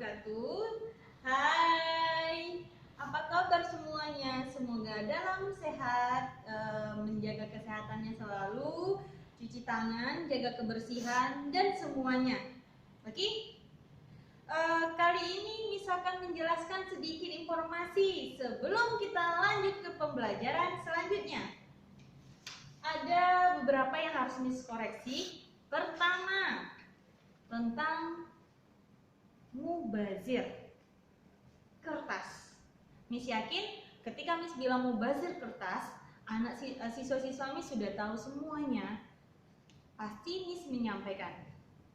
wabarakatuh. Hai, apa kabar semuanya? Semoga dalam sehat, menjaga kesehatannya selalu, cuci tangan, jaga kebersihan dan semuanya. Oke? Kali ini misalkan menjelaskan sedikit informasi sebelum kita lanjut ke pembelajaran selanjutnya. Ada beberapa yang harus Miss koreksi. Pertama, tentang mubazir kertas. Miss yakin ketika Miss bilang mubazir kertas, anak siswa-siswa Miss sudah tahu semuanya. Pasti Miss menyampaikan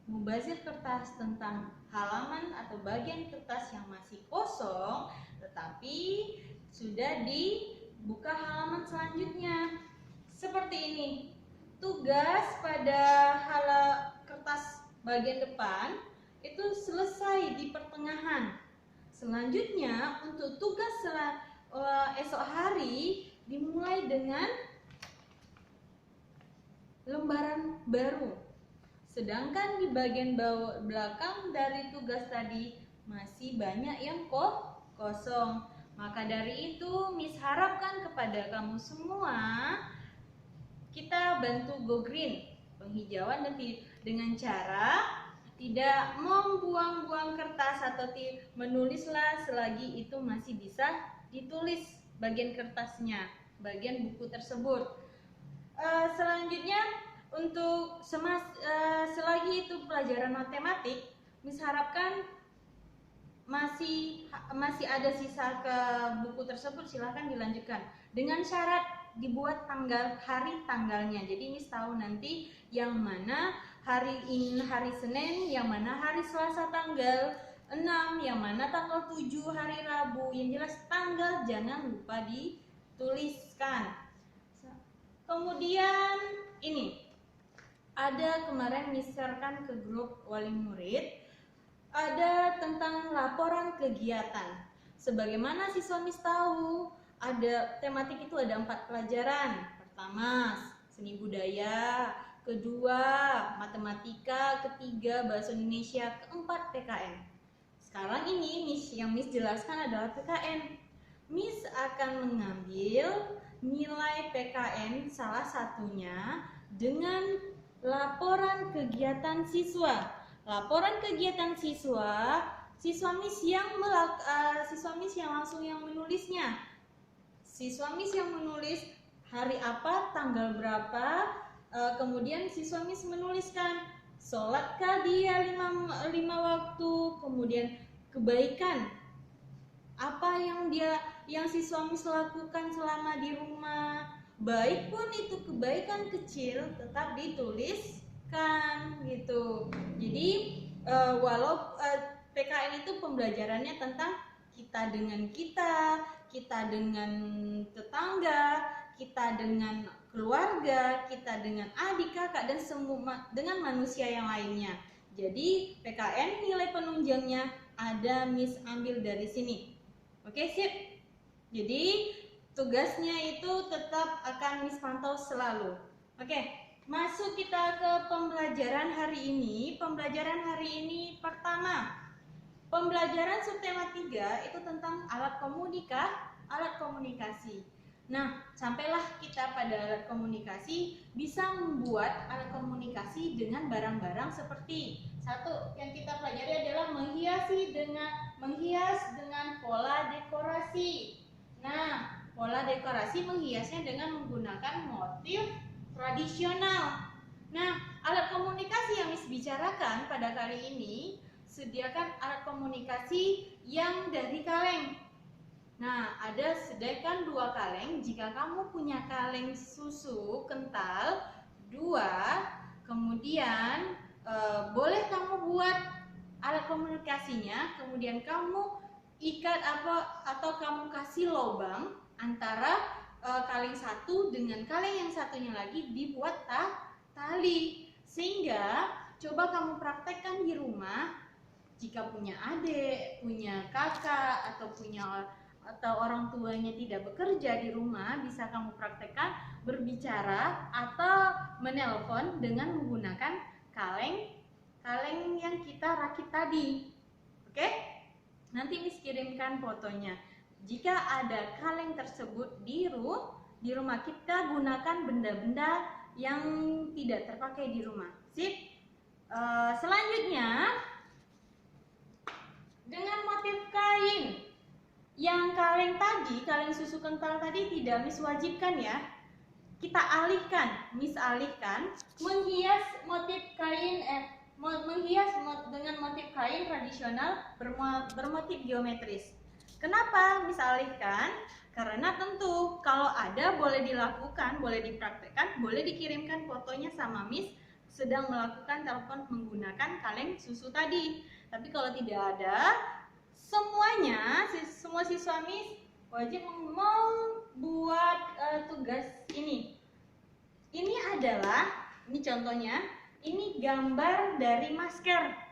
mubazir kertas tentang halaman atau bagian kertas yang masih kosong, tetapi sudah dibuka halaman selanjutnya. Seperti ini. Tugas pada kertas bagian depan itu selesai di pertengahan. Selanjutnya untuk tugas esok hari dimulai dengan lembaran baru. Sedangkan di bagian belakang dari tugas tadi masih banyak yang kosong. Maka dari itu Miss harapkan kepada kamu semua kita bantu go green, penghijauan dengan cara tidak membuang-buang kertas atau menulislah selagi itu masih bisa ditulis bagian kertasnya, bagian buku tersebut. Selanjutnya untuk selagi itu pelajaran matematik, Miss harapkan masih ada sisa ke buku tersebut, silahkan dilanjutkan dengan syarat dibuat hari tanggalnya. Jadi Miss tahu nanti yang mana hari Senin, yang mana hari Selasa tanggal 6, yang mana tanggal 7 hari Rabu. Yang jelas tanggal jangan lupa dituliskan. Kemudian ini ada kemarin Miss sharekan ke grup wali murid, ada tentang laporan kegiatan. Sebagaimana siswa Miss tahu, ada tematik itu ada 4 pelajaran. Pertama, seni budaya, kedua, matematika, ketiga, bahasa Indonesia, keempat, PKN. Sekarang ini yang Miss jelaskan adalah PKN. Miss akan mengambil nilai PKN salah satunya dengan laporan kegiatan siswa. Laporan kegiatan siswa Miss yang langsung yang menulisnya. Siswa Miss yang menulis hari apa, tanggal berapa, kemudian siswa Miss menuliskan sholatkah dia 5 waktu, kemudian kebaikan apa yang siswa Miss lakukan selama di rumah, baik pun itu kebaikan kecil tetap dituliskan gitu. Jadi PKN itu pembelajarannya tentang kita dengan kita dengan tetangga, kita dengan keluarga, kita dengan adik kakak dan semua dengan manusia yang lainnya. Jadi PKN nilai penunjangnya ada Miss ambil dari sini. Oke, sip. Jadi tugasnya itu tetap akan Miss pantau selalu. Oke, masuk kita ke pembelajaran hari ini. Pembelajaran hari ini pertama, pembelajaran subtema 3 itu tentang alat komunikasi. Nah, sampailah kita pada alat komunikasi, bisa membuat alat komunikasi dengan barang-barang seperti satu yang kita pelajari adalah menghias dengan pola dekorasi. Nah, pola dekorasi menghiasnya dengan menggunakan motif tradisional. Nah, alat komunikasi yang Miss bicarakan pada kali ini, sediakan alat komunikasi yang dari kaleng. Nah, sediakan 2 kaleng. Jika kamu punya kaleng susu kental 2, kemudian boleh kamu buat alat komunikasinya, kemudian kamu ikat atau kamu kasih lubang antara kaleng satu dengan kaleng yang satunya lagi, dibuat tali. Sehingga coba kamu praktekkan di rumah. Jika punya adik, punya kakak, atau orang tuanya tidak bekerja di rumah, bisa kamu praktekkan berbicara atau menelpon dengan menggunakan kaleng yang kita rakit tadi. Oke? Nanti Miss kirimkan fotonya. Jika ada kaleng tersebut di rumah, kita gunakan benda-benda yang tidak terpakai di rumah. Sip. Selanjutnya, dengan motif kain. Yang kaleng susu kental tadi tidak Miss wajibkan ya. Kita Miss alihkan menghias motif kain dengan motif kain tradisional bermotif geometris. Kenapa Miss alihkan? Karena tentu kalau ada boleh dilakukan, boleh dipraktekkan, boleh dikirimkan fotonya sama Miss sedang melakukan telepon menggunakan kaleng susu tadi. Tapi kalau tidak ada, semua siswa Miss wajib membuat tugas ini. Ini contohnya, ini gambar dari masker.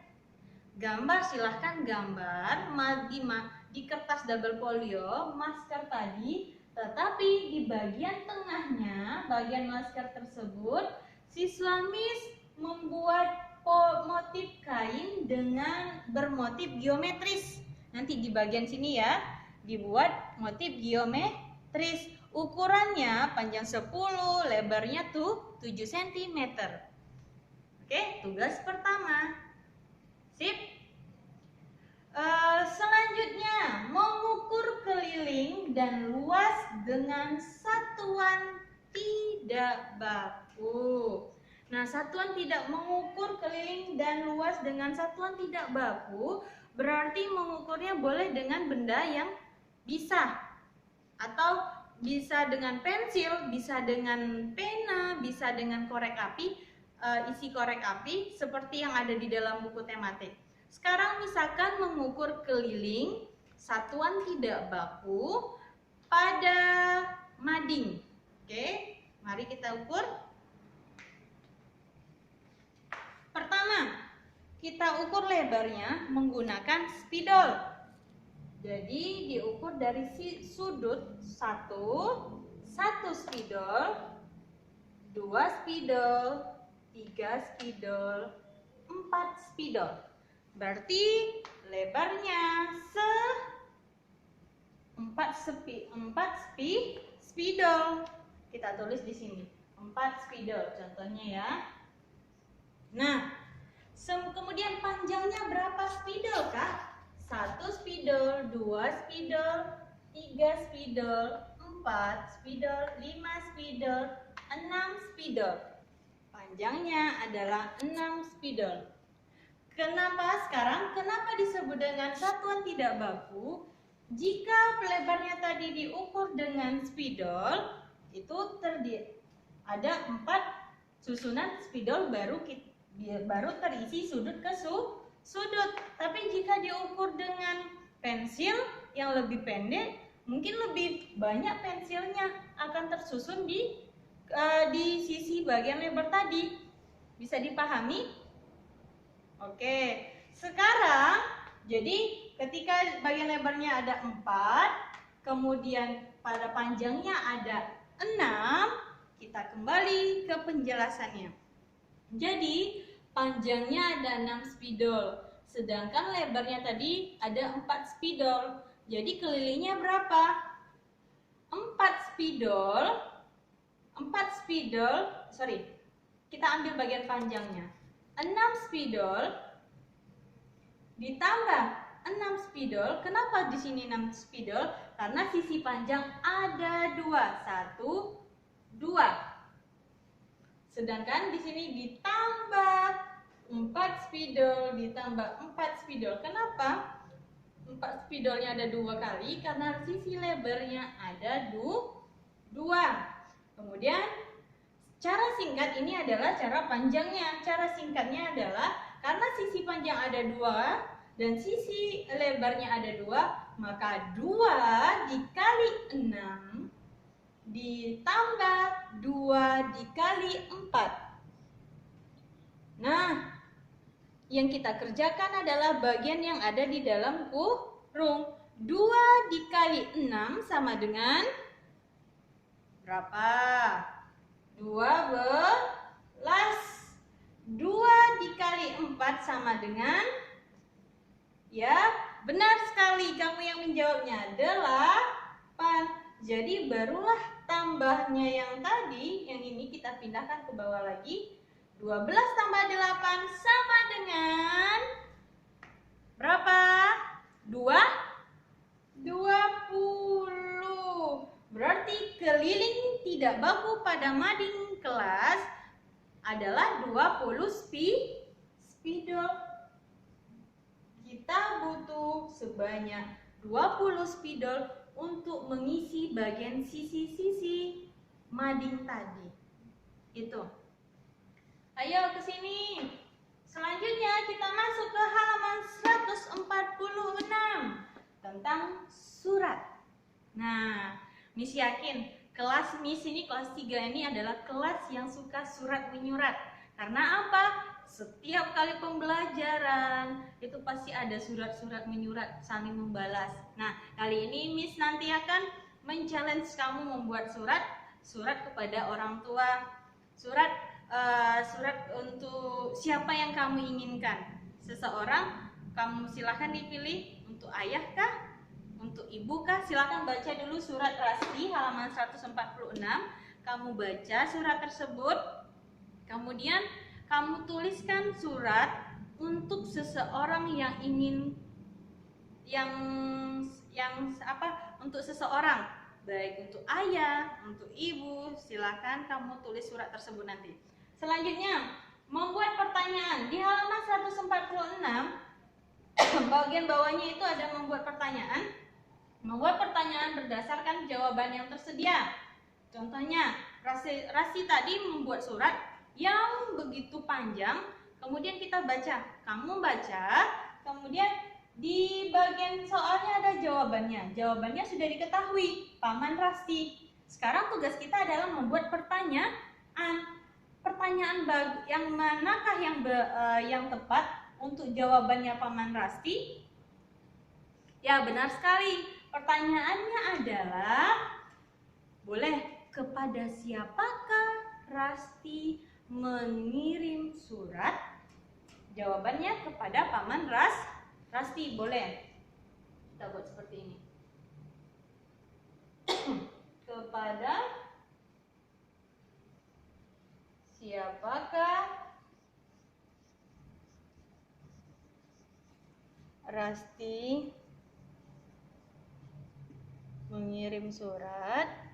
Silahkan gambar di kertas double folio masker tadi, tetapi di bagian tengahnya, bagian masker tersebut, siswa Miss membuat motif kain dengan bermotif geometris. Nanti di bagian sini ya, dibuat motif geometris. Ukurannya panjang 10, lebarnya tuh 7 cm. Oke, tugas pertama. Sip. Selanjutnya, mengukur keliling dan luas dengan satuan tidak baku. Nah, satuan tidak mengukur keliling dan luas dengan satuan tidak baku berarti mengukurnya boleh dengan benda yang bisa, atau bisa dengan pensil, bisa dengan pena, bisa dengan korek api, isi korek api seperti yang ada di dalam buku tematik. Sekarang misalkan mengukur keliling satuan tidak baku pada mading. Oke, mari kita ukur. Pertama, kita ukur lebarnya menggunakan spidol. Jadi diukur dari sudut 1 spidol, 2 spidol, 3 spidol, 4 spidol. Berarti lebarnya 4 spidol. Kita tulis di sini 4 spidol contohnya ya. Nah, kemudian panjangnya berapa spidol, Kak? 1 spidol, 2 spidol, 3 spidol, 4 spidol, 5 spidol, 6 spidol. Panjangnya adalah 6 spidol. Kenapa disebut dengan satuan tidak baku? Jika lebarnya tadi diukur dengan spidol, itu ada 4 susunan spidol baru terisi sudut ke sudut. Tapi jika diukur dengan pensil yang lebih pendek, mungkin lebih banyak pensilnya akan tersusun di sisi bagian lebar tadi. Bisa dipahami? Oke, sekarang jadi ketika bagian lebarnya ada 4, kemudian pada panjangnya ada 6, kita kembali ke penjelasannya. Jadi panjangnya ada 6 spidol, sedangkan lebarnya tadi ada 4 spidol. Jadi kelilingnya berapa? 4 spidol, kita ambil bagian panjangnya. 6 spidol ditambah 6 spidol. Kenapa di sini 6 spidol? Karena sisi panjang ada 2, 2. Sedangkan di sini ditambah 4 spidol, ditambah 4 spidol. Kenapa? 4 spidolnya ada 2 kali karena sisi lebarnya ada 2. Kemudian cara singkat ini adalah cara panjangnya. Cara singkatnya adalah karena sisi panjang ada 2 dan sisi lebarnya ada 2, maka 2 dikali 6 ditambah 2 dikali 4. Nah, yang kita kerjakan adalah bagian yang ada di dalam kurung. 2 dikali 6 sama dengan berapa? 12. 2 dikali 4 sama dengan 24. benar sekali, kamu yang menjawabnya 8. Jadi barulah tambahnya yang tadi, yang ini kita pindahkan ke bawah lagi. 12 tambah 8 sama dengan berapa? 20. Berarti keliling tidak baku pada mading kelas adalah 20 spidol. Kita butuh sebanyak 20 spidol untuk mengisi bagian sisi-sisi mading tadi. Itu. Ayo ke sini. Selanjutnya kita masuk ke halaman 146 tentang surat. Nah, Miss yakin kelas Miss ini, kelas 3 ini adalah kelas yang suka surat menyurat. Karena apa? Setiap kali pembelajaran itu pasti ada surat-surat menyurat, saling membalas. Nah, kali ini Miss nanti akan men-challenge kamu membuat surat kepada orang tua. Surat untuk siapa yang kamu inginkan. Seseorang, kamu silahkan dipilih untuk ayah kah? Untuk ibu kah? Silahkan baca dulu surat Rasti halaman 146. Kamu baca surat tersebut. Kemudian kamu tuliskan surat untuk seseorang yang ingin untuk seseorang, baik untuk ayah, untuk ibu. Silahkan kamu tulis surat tersebut nanti. Selanjutnya, membuat pertanyaan. Di halaman 146 bagian bawahnya itu ada membuat pertanyaan. Membuat pertanyaan berdasarkan jawaban yang tersedia. Contohnya, Rasi tadi membuat surat yang begitu panjang, kemudian kita baca. Kamu baca, kemudian di bagian soalnya ada jawabannya. Jawabannya sudah diketahui, Paman Rasti. Sekarang tugas kita adalah membuat pertanyaan. Pertanyaan yang manakah yang tepat untuk jawabannya Paman Rasti? Ya, benar sekali. Pertanyaannya adalah, boleh, kepada siapakah Rasti mengirim surat? Jawabannya kepada Paman Rasti. Boleh. Kita buat seperti ini. Kepada siapakah Rasti mengirim surat?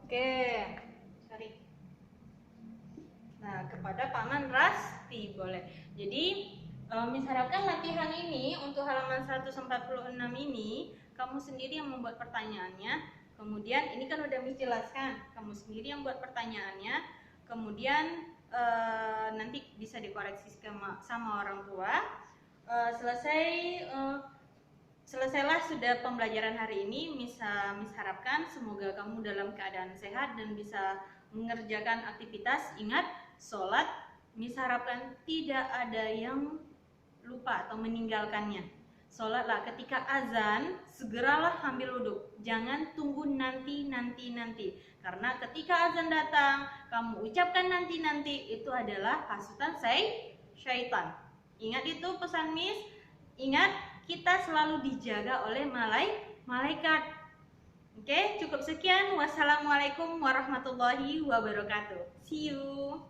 Oke, sorry. Nah, kepada Paman Rasti, boleh. Jadi Miss harapkan latihan ini untuk halaman 146 ini kamu sendiri yang membuat pertanyaannya. Kemudian ini kan udah Miss jelaskan, kamu sendiri yang buat pertanyaannya. Kemudian nanti bisa dikoreksi sama orang tua. Selesailah sudah pembelajaran hari ini. Miss harapkan semoga kamu dalam keadaan sehat dan bisa mengerjakan aktivitas. Ingat, sholat Miss harapkan tidak ada yang lupa atau meninggalkannya. Sholatlah ketika azan, segeralah ambil wudhu. Jangan tunggu nanti. Karena ketika azan datang, kamu ucapkan nanti, itu adalah hasutan syaitan. Ingat itu pesan Miss. Ingat, kita selalu dijaga oleh malaikat. Oke, cukup sekian. Wassalamualaikum warahmatullahi wabarakatuh. See you.